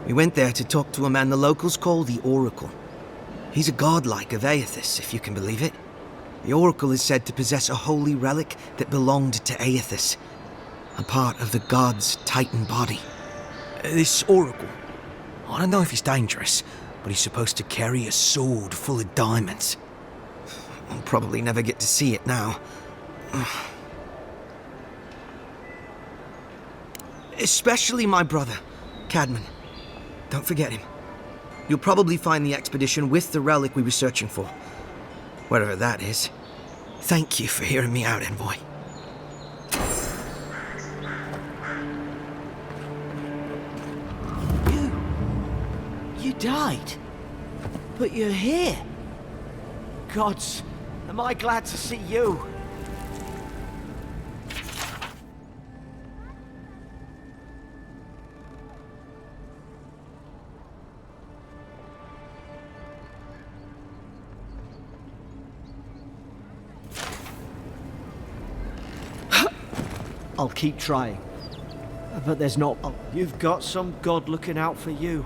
We went there to talk to a man the locals call the Oracle. He's a godlike of Aethys, if you can believe it. The Oracle is said to possess a holy relic that belonged to Aethys, a part of the god's Titan body. This Oracle, I don't know if he's dangerous, but he's supposed to carry a sword full of diamonds. I'll probably never get to see it now. Especially my brother, Cadman. Don't forget him. You'll probably find the expedition with the relic we were searching for. Whatever that is. Thank you for hearing me out, Envoy. You died? But you're here. Gods, am I glad to see you. I'll keep trying. But there's not... You've got some god looking out for you.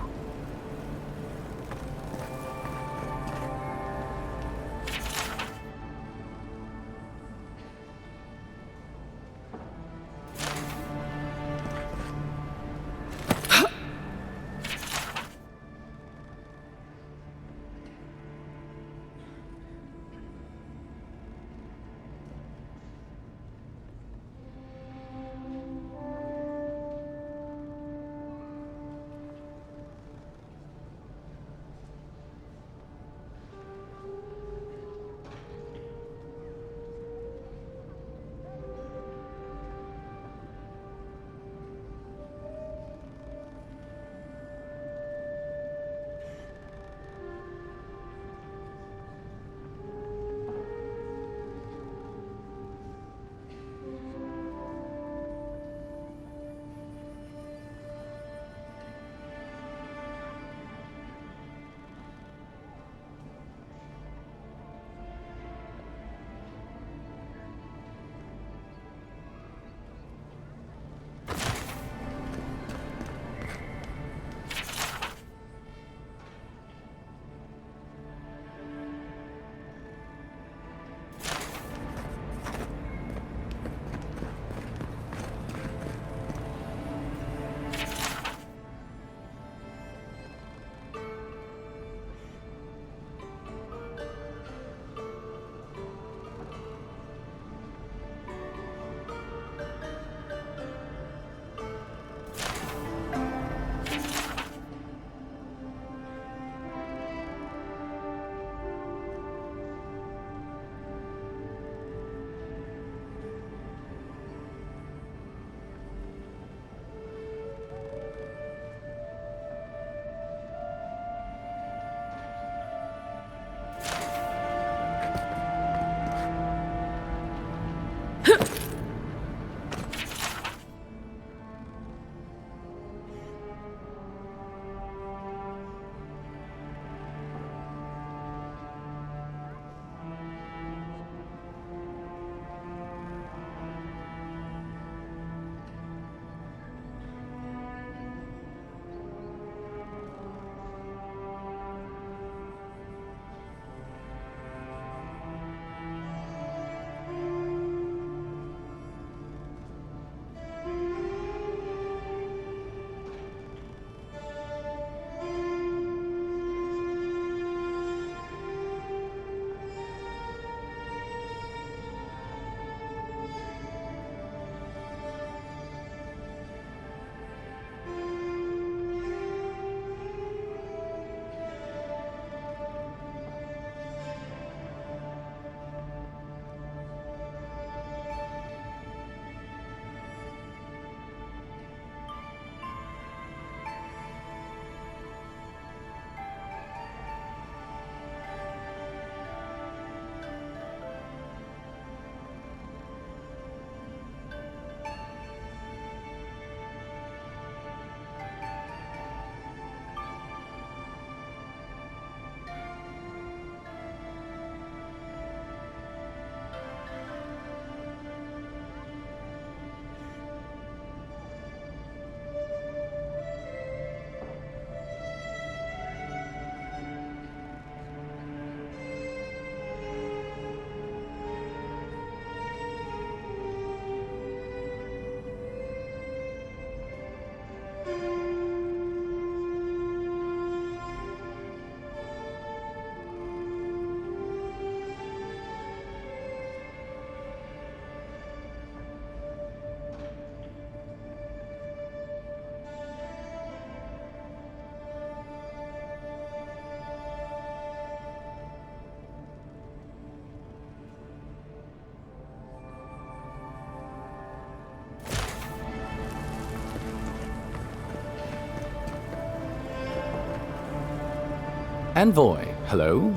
Envoy, hello.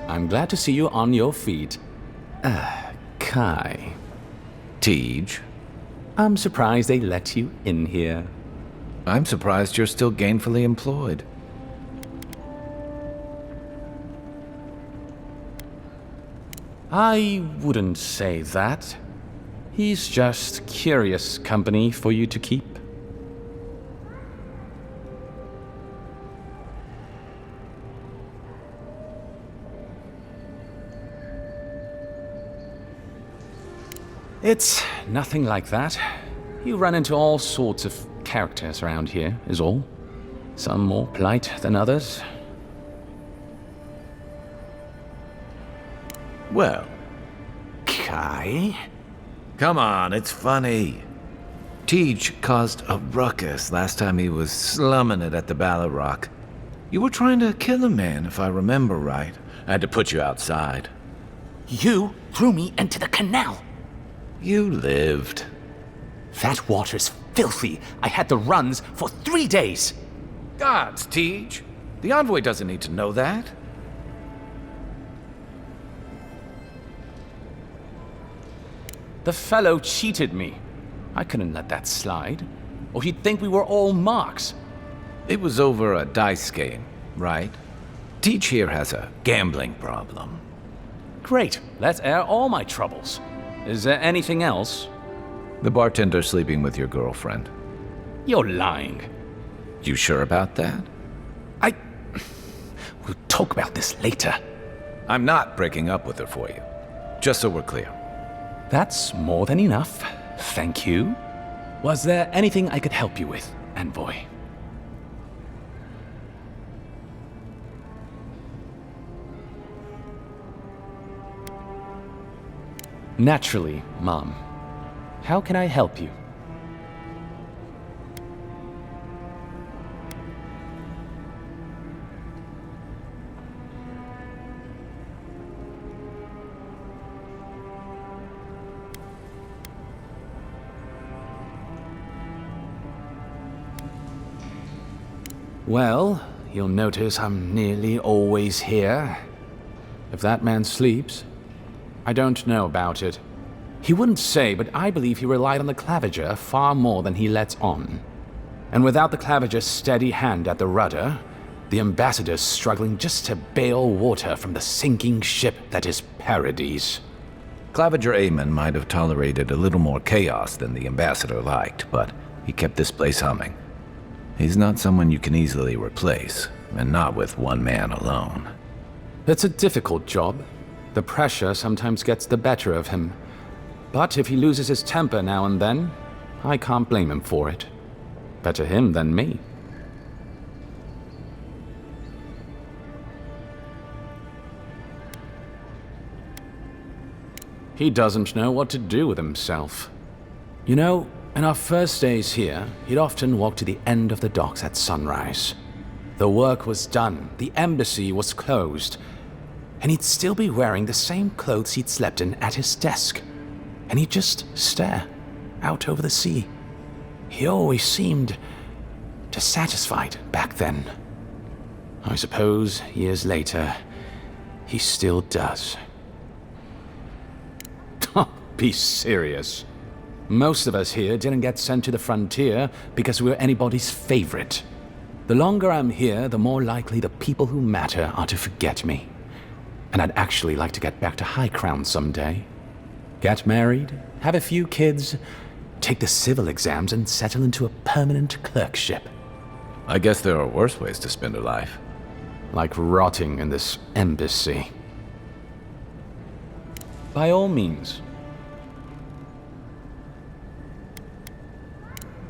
I'm glad to see you on your feet. Kai. Tej. I'm surprised they let you in here. I'm surprised you're still gainfully employed. I wouldn't say that. He's just curious company for you to keep. It's nothing like that. You run into all sorts of characters around here, is all. Some more polite than others. Well, Kai? come on, it's funny. Tej caused a ruckus last time he was slumming it at the Ballad Rock. You were trying to kill a man, if I remember right. I had to put you outside. You threw me into the canal. You lived. That water's filthy. I had the runs for 3 days. Gods, Tej. The envoy doesn't need to know that. The fellow cheated me. I couldn't let that slide. Or he'd think we were all marks. It was over a dice game, right? Tej here has a gambling problem. Great, let's air all my troubles. Is there anything else? The bartender sleeping with your girlfriend. You're lying. You sure about that? We'll talk about this later. I'm not breaking up with her for you. Just so we're clear. That's more than enough. Thank you. Was there anything I could help you with, Envoy? Naturally, Mom. How can I help you? Well, you'll notice I'm nearly always here. If that man sleeps, I don't know about it. He wouldn't say, but I believe he relied on the Claviger far more than he lets on. And without the Claviger's steady hand at the rudder, the ambassador's struggling just to bail water from the sinking ship that is Paridi's. Claviger Amon might have tolerated a little more chaos than the ambassador liked, but he kept this place humming. He's not someone you can easily replace, and not with one man alone. It's a difficult job. The pressure sometimes gets the better of him. But if he loses his temper now and then, I can't blame him for it. Better him than me. He doesn't know what to do with himself. You know, in our first days here, he'd often walk to the end of the docks at sunrise. The work was done, the embassy was closed, and he'd still be wearing the same clothes he'd slept in at his desk. And he'd just stare out over the sea. He always seemed dissatisfied back then. I suppose, years later, he still does. Be serious. Most of us here didn't get sent to the frontier because we were anybody's favorite. The longer I'm here, the more likely the people who matter are to forget me. And I'd actually like to get back to High Crown someday. Get married, have a few kids, take the civil exams, and settle into a permanent clerkship. I guess there are worse ways to spend a life. Like rotting in this embassy. By all means.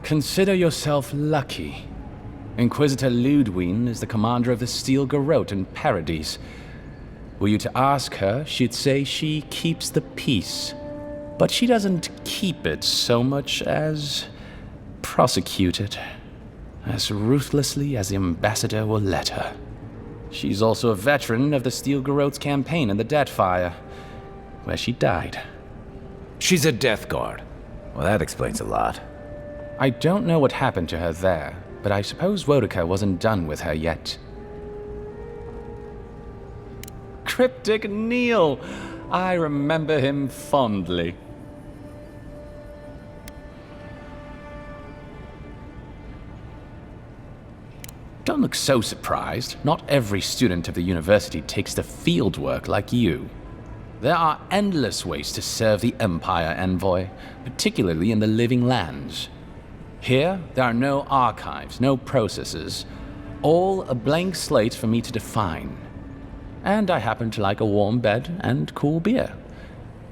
Consider yourself lucky. Inquisitor Ludwine is the commander of the Steel Garrote in Paradise. Were you to ask her, she'd say she keeps the peace. But she doesn't keep it so much as prosecute it. As ruthlessly as the ambassador will let her. She's also a veteran of the Steel Garrote's campaign in the Deathfire, where she died. She's a Death Guard. Well, that explains a lot. I don't know what happened to her there, but I suppose Wodica wasn't done with her yet. cryptic Neil. I remember him fondly. Don't look so surprised. Not every student of the university takes the field work like you. There are endless ways to serve the Empire, Envoy, particularly in the Living Lands. Here, there are no archives, no processes, all a blank slate for me to define. And I happen to like a warm bed and cool beer.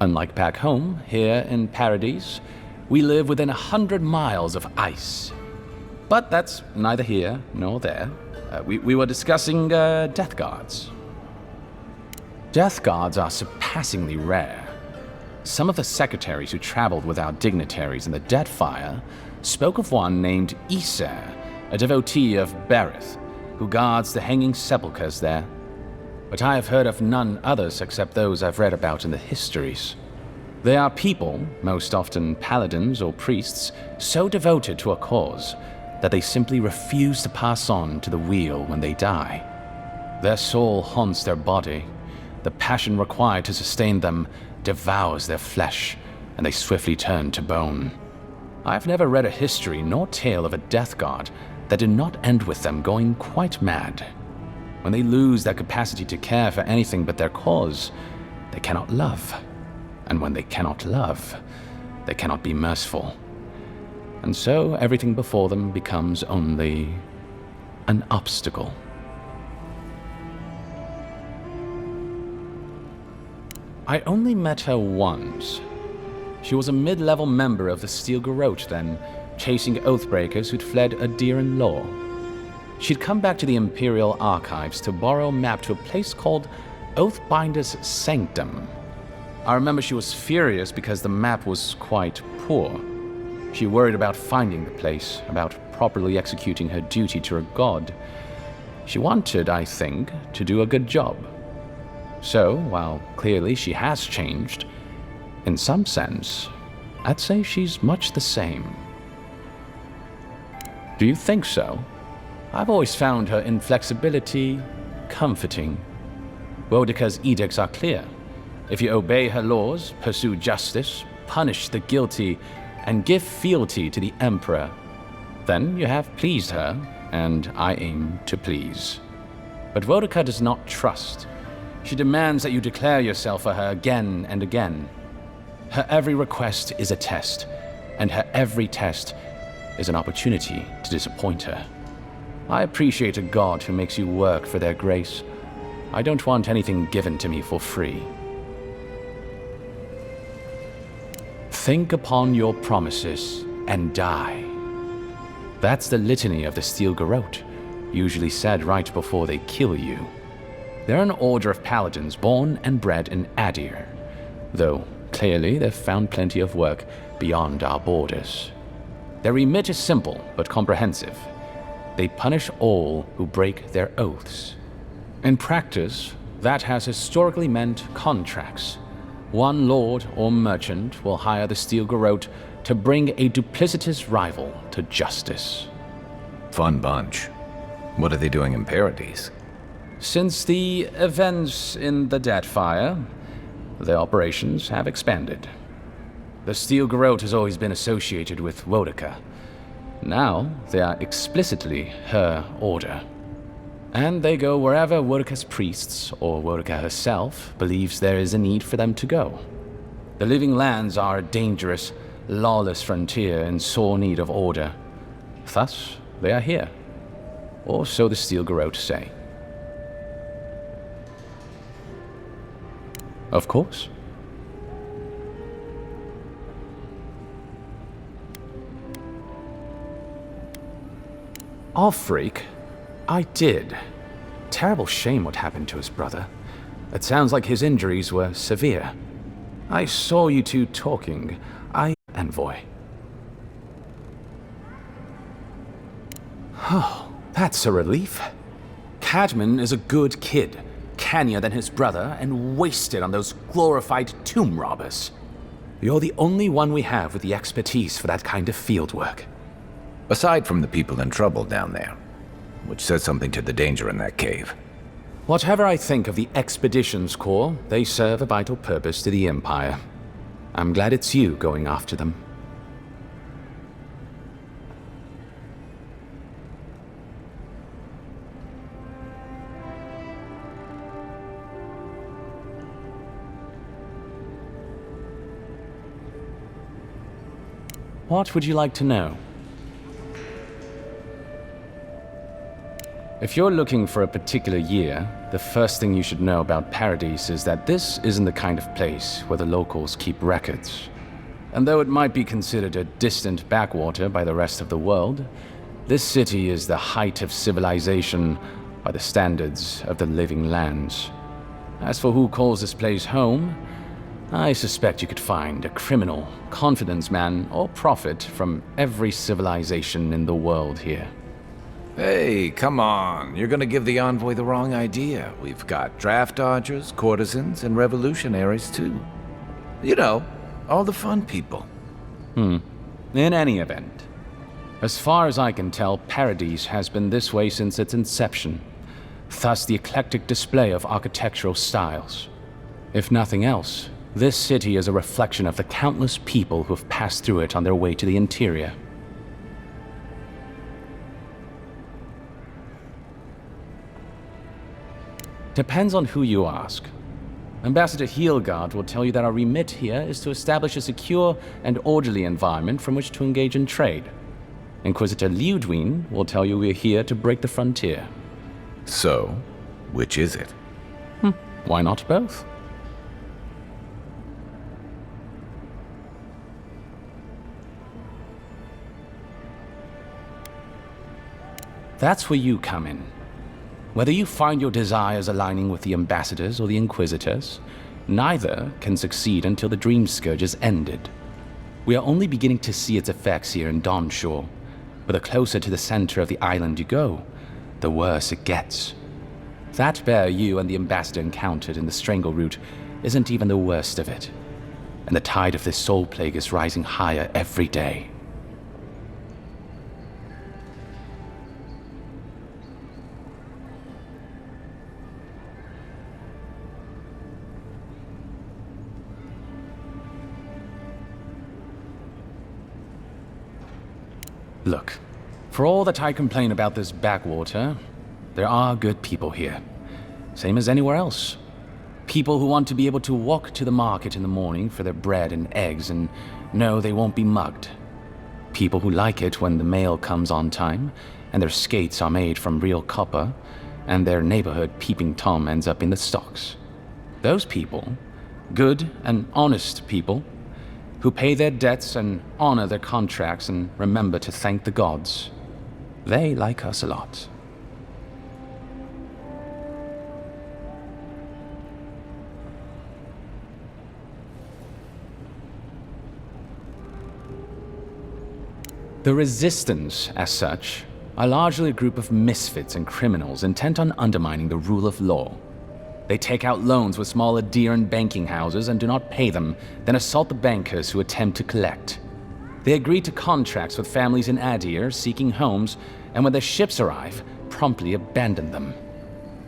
Unlike back home, here in Paradise, we live within 100 miles of ice. But that's neither here nor there. We were discussing death guards. Death guards are surpassingly rare. Some of the secretaries who traveled with our dignitaries in the Deadfire spoke of one named Iser, a devotee of Berith, who guards the hanging sepulchres there. But I have heard of none others except those I've read about in the histories. They are people, most often paladins or priests, so devoted to a cause that they simply refuse to pass on to the wheel when they die. Their soul haunts their body. The passion required to sustain them devours their flesh, and they swiftly turn to bone. I've never read a history nor tale of a death guard that did not end with them going quite mad. When they lose their capacity to care for anything but their cause, they cannot love. And when they cannot love, they cannot be merciful. And so everything before them becomes only an obstacle. I only met her once. She was a mid-level member of the Steel Garrote then, chasing oathbreakers who'd fled Adiran law. She'd come back to the Imperial Archives to borrow a map to a place called Oathbinder's Sanctum. I remember she was furious because the map was quite poor. She worried about finding the place, about properly executing her duty to her god. She wanted, I think, to do a good job. So, while clearly she has changed, in some sense, I'd say she's much the same. Do you think so? I've always found her inflexibility comforting. Boudica's edicts are clear. If you obey her laws, pursue justice, punish the guilty, and give fealty to the Emperor, then you have pleased her, and I aim to please. But Boudica does not trust. She demands that you declare yourself for her again and again. Her every request is a test, and her every test is an opportunity to disappoint her. I appreciate a god who makes you work for their grace. I don't want anything given to me for free. Think upon your promises and die. That's the litany of the Steel Garrote, usually said right before they kill you. They're an order of paladins born and bred in Adir, though clearly they've found plenty of work beyond our borders. Their remit is simple but comprehensive. They punish all who break their oaths. In practice, that has historically meant contracts. One lord or merchant will hire the Steel Garrote to bring a duplicitous rival to justice. Fun bunch. What are they doing in Paradise? Since the events in the Deadfire, their operations have expanded. The Steel Garrote has always been associated with Boudica. Now, they are explicitly her order. And they go wherever Boudica's priests, or Boudica herself, believes there is a need for them to go. The Living Lands are a dangerous, lawless frontier in sore need of order. Thus, they are here. Or so the Steel Garrote say. Of course. Ulfric? I did. Terrible shame what happened to his brother. It sounds like his injuries were severe. I saw you two talking. Envoy. Oh, that's a relief. Cadman is a good kid, cannier than his brother, and wasted on those glorified tomb robbers. You're the only one we have with the expertise for that kind of field work. Aside from the people in trouble down there, which says something to the danger in that cave. Whatever I think of the Expeditions Corps, they serve a vital purpose to the Empire. I'm glad it's you going after them. What would you like to know? If you're looking for a particular year, the first thing you should know about Paradise is that this isn't the kind of place where the locals keep records. And though it might be considered a distant backwater by the rest of the world, this city is the height of civilization by the standards of the living lands. As for who calls this place home, I suspect you could find a criminal, confidence man, or prophet from every civilization in the world here. Hey, come on. You're gonna give the envoy the wrong idea. We've got draft dodgers, courtesans, and revolutionaries, too. You know, all the fun people. In any event, as far as I can tell, Paradise has been this way since its inception. Thus the eclectic display of architectural styles. If nothing else, this city is a reflection of the countless people who have passed through it on their way to the interior. Depends on who you ask. Ambassador Heelgard will tell you that our remit here is to establish a secure and orderly environment from which to engage in trade. Inquisitor Liudwin will tell you we're here to break the frontier. So, which is it? Why not both? That's where you come in. Whether you find your desires aligning with the ambassadors or the inquisitors, neither can succeed until the Dream Scourge is ended. We are only beginning to see its effects here in Dawnshore, but the closer to the center of the island you go, the worse it gets. That bear you and the ambassador encountered in the Strangle Route isn't even the worst of it, and the tide of this soul plague is rising higher every day. Look, for all that I complain about this backwater, there are good people here. Same as anywhere else. People who want to be able to walk to the market in the morning for their bread and eggs and know they won't be mugged. People who like it when the mail comes on time, and their skates are made from real copper, and their neighborhood peeping Tom ends up in the stocks. Those people, good and honest people, who pay their debts and honor their contracts and remember to thank the gods. They like us a lot. The Resistance, as such, are largely a group of misfits and criminals intent on undermining the rule of law. They take out loans with small Adheran banking houses and do not pay them, then assault the bankers who attempt to collect. They agree to contracts with families in Adir seeking homes, and when their ships arrive, promptly abandon them.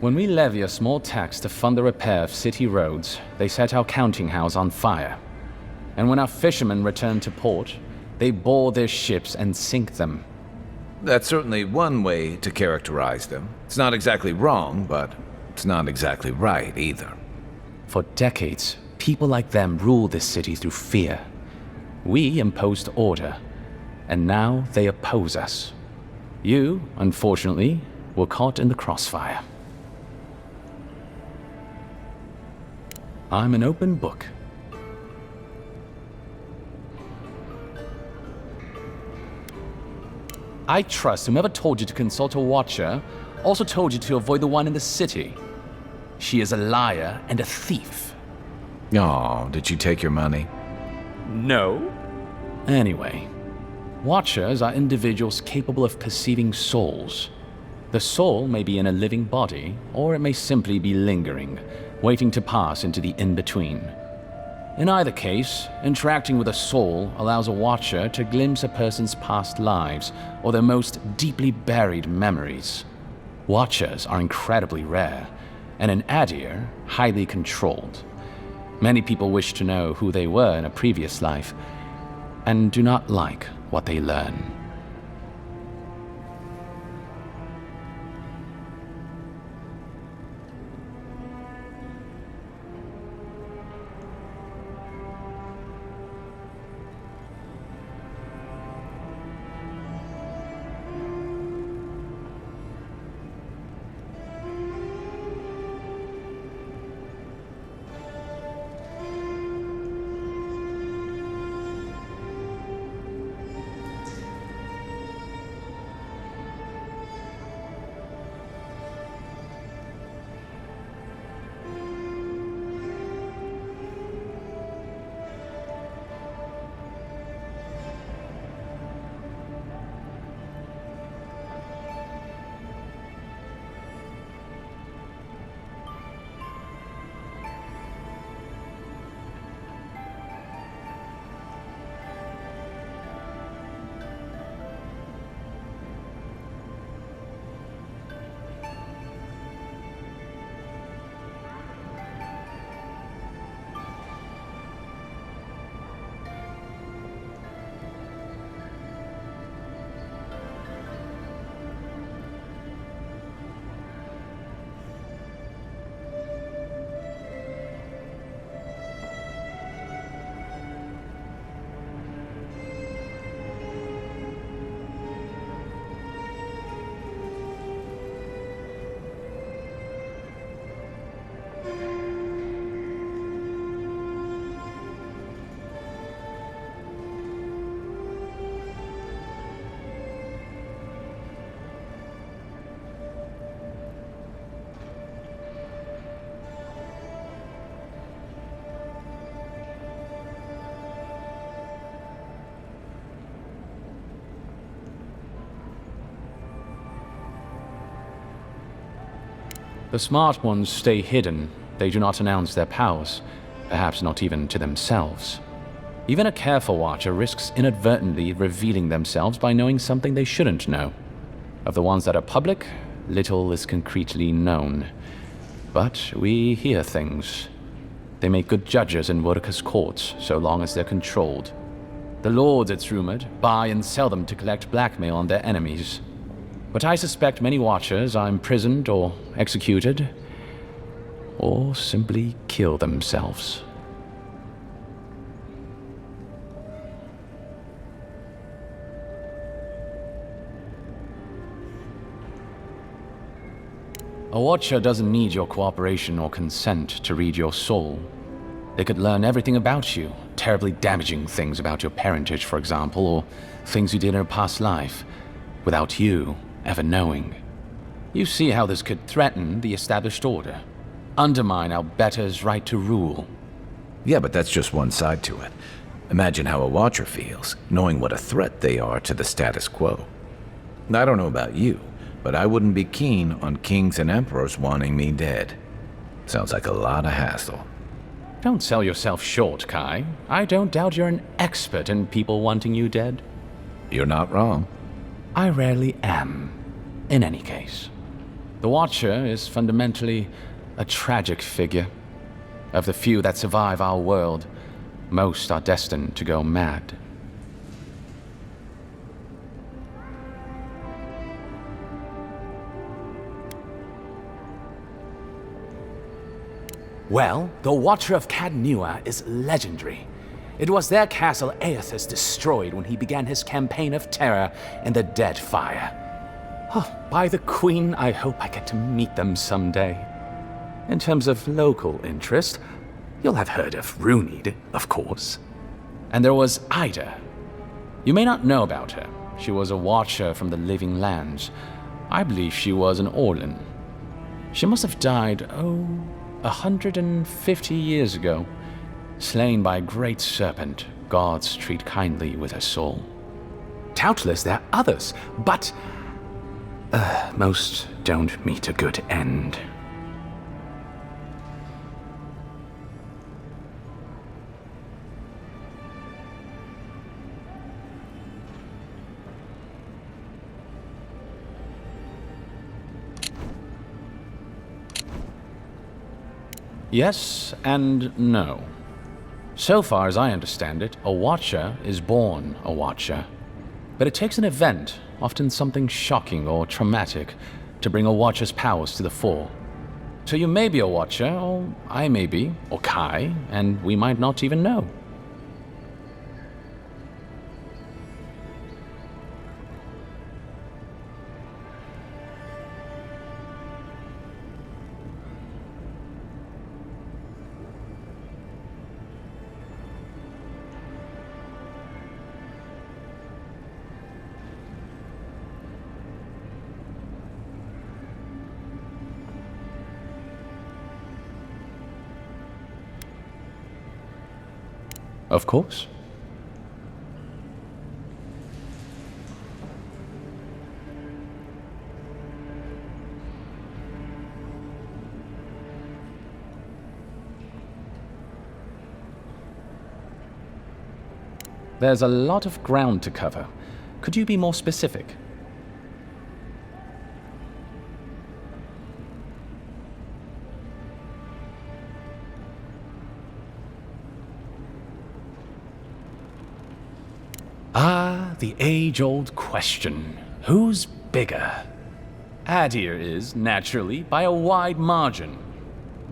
When we levy a small tax to fund the repair of city roads, they set our counting house on fire. And when our fishermen return to port, they board their ships and sink them. That's certainly one way to characterize them. It's not exactly wrong, but it's not exactly right either. For decades, people like them ruled this city through fear. We imposed order, and now they oppose us. You, unfortunately, were caught in the crossfire. I'm an open book. I trust whomever told you to consult a watcher also told you to avoid the one in the city. She is a liar and a thief. Oh, did she take your money? No. Anyway, watchers are individuals capable of perceiving souls. The soul may be in a living body, or it may simply be lingering, waiting to pass into the in-between. In either case, interacting with a soul allows a watcher to glimpse a person's past lives or their most deeply buried memories. Watchers are incredibly rare, and an Adir highly controlled. Many people wish to know who they were in a previous life, and do not like what they learn. The smart ones stay hidden. They do not announce their powers, perhaps not even to themselves. Even a careful watcher risks inadvertently revealing themselves by knowing something they shouldn't know. Of the ones that are public, little is concretely known. But we hear things. They make good judges in Wurka's courts, so long as they're controlled. The lords, it's rumored, buy and sell them to collect blackmail on their enemies. But I suspect many watchers are imprisoned or executed, or simply kill themselves. A watcher doesn't need your cooperation or consent to read your soul. They could learn everything about you, terribly damaging things about your parentage, for example, or things you did in a past life, without you ever knowing. You see how this could threaten the established order, undermine our betters' right to rule. Yeah, but that's just one side to it. Imagine how a watcher feels, knowing what a threat they are to the status quo. I don't know about you, but I wouldn't be keen on kings and emperors wanting me dead. Sounds like a lot of hassle. Don't sell yourself short, Kai. I don't doubt you're an expert in people wanting you dead. You're not wrong. I rarely am, in any case. The Watcher is fundamentally a tragic figure. Of the few that survive our world, most are destined to go mad. Well, the Watcher of Cadnua is legendary. It was their castle Aethys destroyed when he began his campaign of terror in the Dead Fire. Oh, by the Queen, I hope I get to meet them someday. In terms of local interest, you'll have heard of Runid, of course. And there was Ida. You may not know about her. She was a Watcher from the Living Lands. I believe she was an Orlin. She must have died, 150 years ago. Slain by a great serpent, gods treat kindly with her soul. Doubtless there are others, but most don't meet a good end. Yes and no. So far as I understand it, a Watcher is born a Watcher. But it takes an event, often something shocking or traumatic, to bring a Watcher's powers to the fore. So you may be a Watcher, or I may be, or Kai, and we might not even know. Of course. There's a lot of ground to cover. Could you be more specific? Ah, the age-old question. Who's bigger? Adir is, naturally, by a wide margin.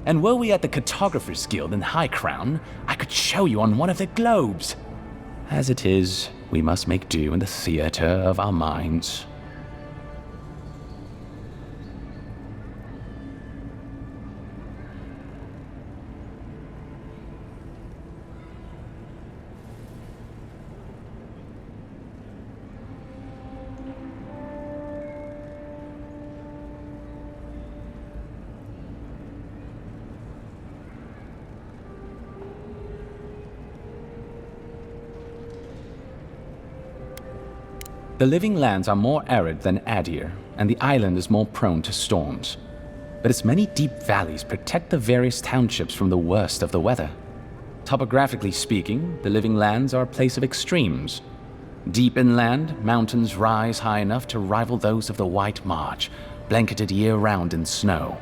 And were we at the Cartographers Guild in High Crown, I could show you on one of their globes. As it is, we must make do in the theater of our minds. The living lands are more arid than Adir, and the island is more prone to storms. But its many deep valleys protect the various townships from the worst of the weather. Topographically speaking, the living lands are a place of extremes. Deep inland, mountains rise high enough to rival those of the White March, blanketed year-round in snow.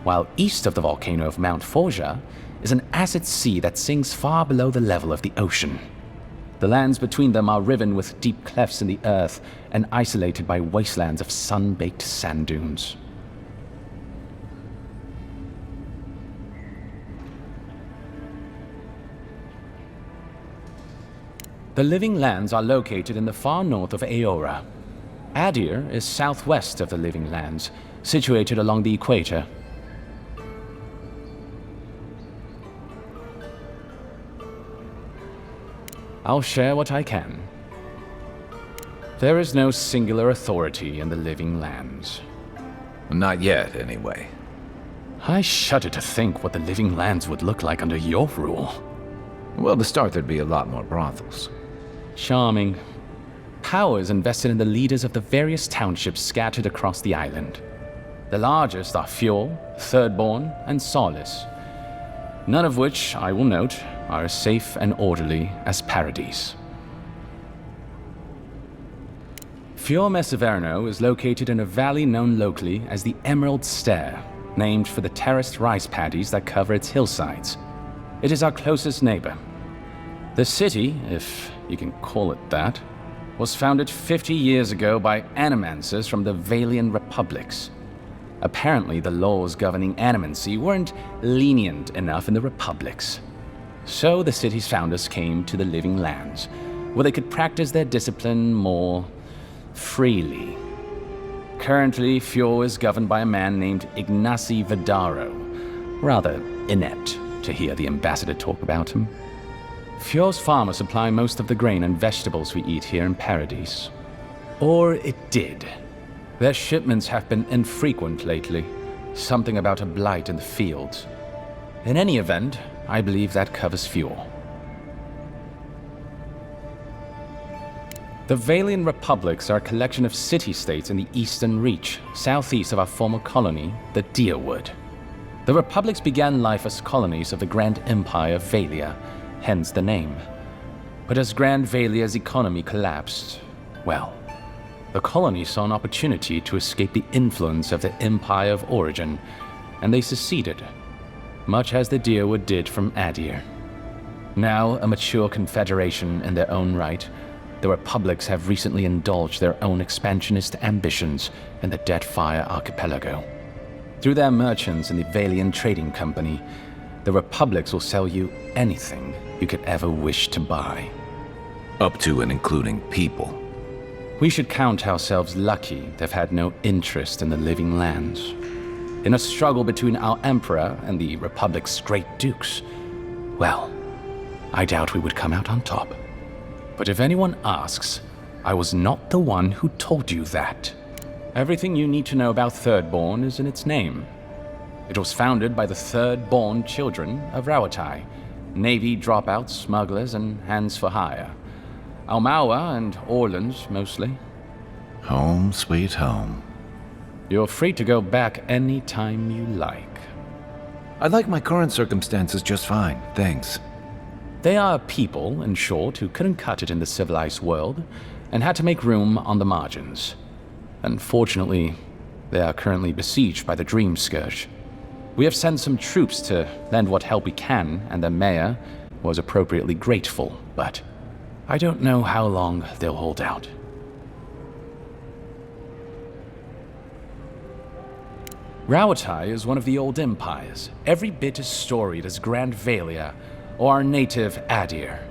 While east of the volcano of Mount Forja is an acid sea that sinks far below the level of the ocean. The lands between them are riven with deep clefts in the earth and isolated by wastelands of sun-baked sand dunes. The living lands are located in the far north of Aora. Adir is southwest of the living lands, situated along the equator. I'll share what I can. There is no singular authority in the living lands. Not yet, anyway. I shudder to think what the living lands would look like under your rule. Well, to start, there'd be a lot more brothels. Charming. Power is invested in the leaders of the various townships scattered across the island. The largest are Fjord, Thirdborn, and Solace. None of which, I will note, are as safe and orderly as Paradis. Fior Messeverno is located in a valley known locally as the Emerald Stair, named for the terraced rice paddies that cover its hillsides. It is our closest neighbor. The city, if you can call it that, was founded 50 years ago by animancers from the Valian Republics. Apparently, the laws governing animancy weren't lenient enough in the republics. So the city's founders came to the living lands, where they could practice their discipline more freely. Currently, Fjord is governed by a man named Ignacy Vidaro. Rather inept to hear the ambassador talk about him. Fjord's farmers supply most of the grain and vegetables we eat here in Paradis. Or it did. Their shipments have been infrequent lately. Something about a blight in the fields. In any event, I believe that covers Fjord. The Valian Republics are a collection of city-states in the Eastern Reach, southeast of our former colony, the Deerwood. The republics began life as colonies of the Grand Empire of Valia, hence the name. But as Grand Valia's economy collapsed, well, the colony saw an opportunity to escape the influence of the Empire of Origin, and they seceded. much as the Dyrwood did from Adir. Now a mature confederation in their own right, the Republics have recently indulged their own expansionist ambitions in the Deadfire Archipelago. Through their merchants in the Valian Trading Company, the Republics will sell you anything you could ever wish to buy. Up to and including people. We should count ourselves lucky they've had no interest in the living lands. In a struggle between our Emperor and the Republic's great dukes, well, I doubt we would come out on top. But if anyone asks, I was not the one who told you that. Everything you need to know about Thirdborn is in its name. It was founded by the third-born children of Rawatai, Navy dropouts, smugglers, and hands for hire. Almawa and Orleans, mostly. Home, sweet home. You're free to go back any time you like. I like my current circumstances just fine, thanks. They are people, in short, who couldn't cut it in the civilized world and had to make room on the margins. Unfortunately, they are currently besieged by the Dream Scourge. We have sent some troops to lend what help we can, and the mayor was appropriately grateful, but I don't know how long they'll hold out. Rawatai is one of the old empires, every bit as storied as Grand Valia or our native Adir.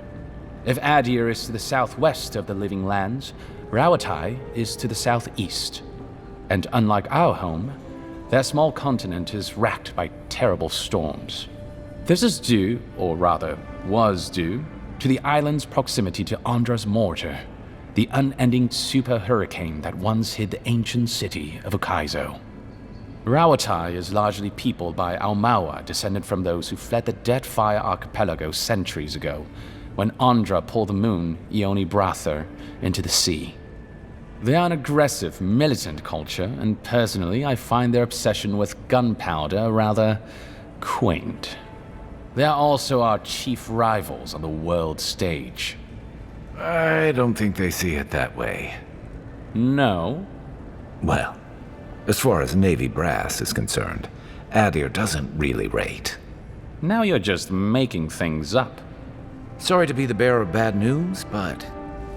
If Adir is to the southwest of the Living Lands, Rawatai is to the southeast. And unlike our home, their small continent is racked by terrible storms. This is due, or rather, was due, to the island's proximity to Andra's mortar, the unending super hurricane that once hid the ancient city of Ukaizo. Rawatai is largely peopled by Almawa, descended from those who fled the Deadfire Archipelago centuries ago, when Andra pulled the moon, Ioni Brather, into the sea. They are an aggressive, militant culture, and personally I find their obsession with gunpowder rather quaint. They are also our chief rivals on the world stage. I don't think they see it that way. No? Well, as far as Navy brass is concerned, Adir doesn't really rate. Now you're just making things up. Sorry to be the bearer of bad news, but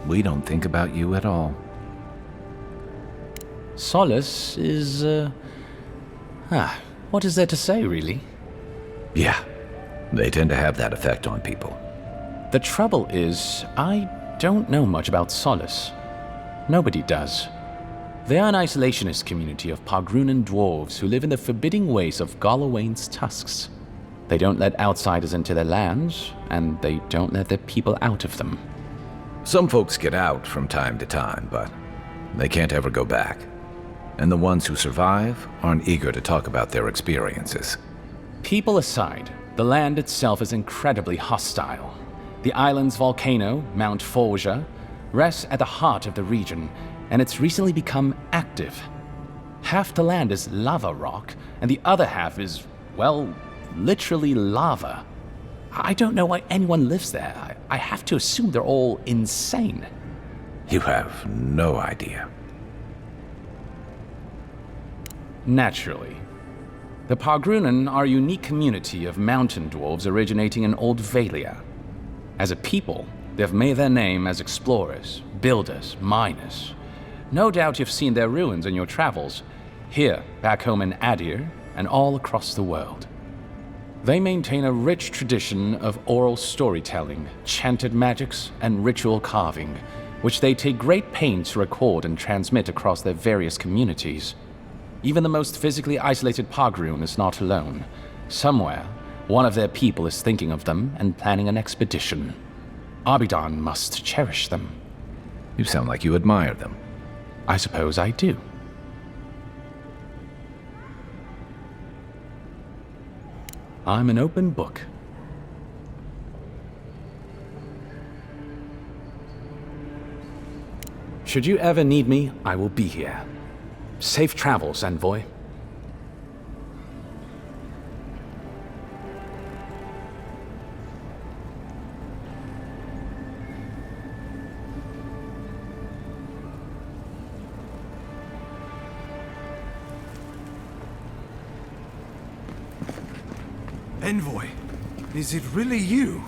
we don't think about you at all. Solace is, what is there to say, really? Yeah, they tend to have that effect on people. The trouble is, I don't know much about Solace. Nobody does. They are an isolationist community of Pargrunan dwarves who live in the forbidding ways of Galawain's tusks. They don't let outsiders into their lands, and they don't let their people out of them. Some folks get out from time to time, but they can't ever go back. And the ones who survive aren't eager to talk about their experiences. People aside, the land itself is incredibly hostile. The island's volcano, Mount Forja, rests at the heart of the region, and it's recently become active. Half the land is lava rock, and the other half is, well, literally lava. I don't know why anyone lives there. I have to assume they're all insane. You have no idea. Naturally. The Pargrunan are a unique community of mountain dwarves originating in Old Valia. As a people, they have made their name as explorers, builders, miners. No doubt you've seen their ruins in your travels, here, back home in Adir, and all across the world. They maintain a rich tradition of oral storytelling, chanted magics, and ritual carving, which they take great pains to record and transmit across their various communities. Even the most physically isolated Pargrun is not alone. Somewhere, one of their people is thinking of them and planning an expedition. Abidan must cherish them. You sound like you admire them. I suppose I do. I'm an open book. Should you ever need me, I will be here. Safe travels, envoy. Envoy, is it really you?